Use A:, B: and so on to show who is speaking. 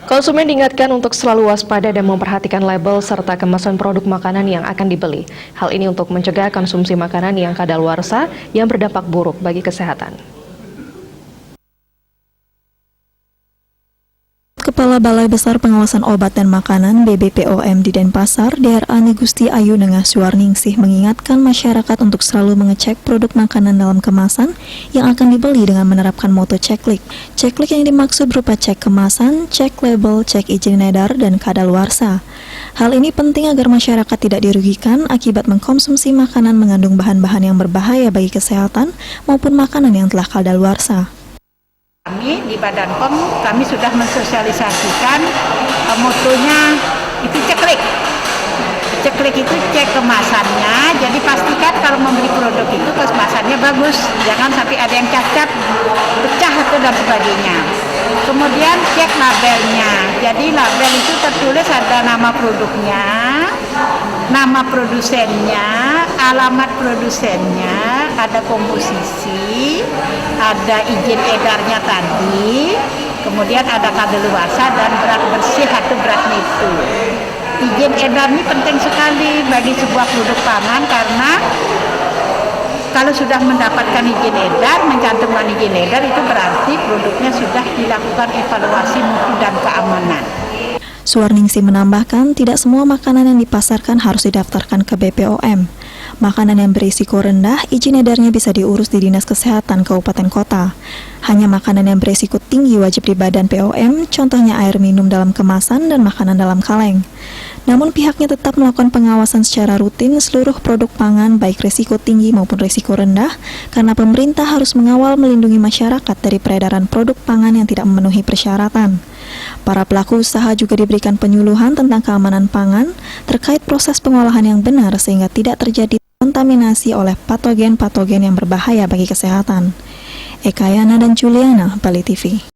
A: Konsumen diingatkan untuk selalu waspada dan memperhatikan label serta kemasan produk makanan yang akan dibeli. Hal ini untuk mencegah konsumsi makanan yang kadaluarsa yang berdampak buruk bagi kesehatan.
B: Kepala Balai Besar Pengawasan Obat dan Makanan BBPOM di Denpasar, DRA Gusti Ayu Nengah Suwarningsih mengingatkan masyarakat untuk selalu mengecek produk makanan dalam kemasan yang akan dibeli dengan menerapkan moto ceklik. Ceklik yang dimaksud berupa cek kemasan, cek label, cek izin edar, dan kadaluarsa. Hal ini penting agar masyarakat tidak dirugikan akibat mengkonsumsi makanan mengandung bahan-bahan yang berbahaya bagi kesehatan maupun makanan yang telah kadaluarsa.
C: Kami di Badan POM, kami sudah mensosialisasikan motonya itu ceklik. Ceklik itu cek kemasannya, jadi pastikan kalau membeli produk itu kemasannya bagus, jangan sampai ada yang cacat, pecah atau dan sebagainya. Kemudian cek labelnya, jadi label itu tertulis ada nama produknya, nama produsennya, alamat produsennya, ada komposisi, ada izin edarnya tadi, kemudian ada kadaluarsa dan berat bersih atau berat mutu. Izin edar ini penting sekali bagi sebuah produk pangan karena kalau sudah mendapatkan izin edar, mencantumkan izin edar itu berarti produknya sudah dilakukan evaluasi mutu dan keamanan.
B: Suwarningsih menambahkan, tidak semua makanan yang dipasarkan harus didaftarkan ke BPOM. Makanan yang berisiko rendah, izin edarnya bisa diurus di Dinas Kesehatan Kabupaten Kota. Hanya makanan yang berisiko tinggi wajib di Badan POM, contohnya air minum dalam kemasan dan makanan dalam kaleng. Namun pihaknya tetap melakukan pengawasan secara rutin seluruh produk pangan baik risiko tinggi maupun risiko rendah, karena pemerintah harus mengawal melindungi masyarakat dari peredaran produk pangan yang tidak memenuhi persyaratan. Para pelaku usaha juga diberikan penyuluhan tentang keamanan pangan terkait proses pengolahan yang benar sehingga tidak terjadi kontaminasi oleh patogen-patogen yang berbahaya bagi kesehatan. Eka Yana dan Juliana, Bali TV.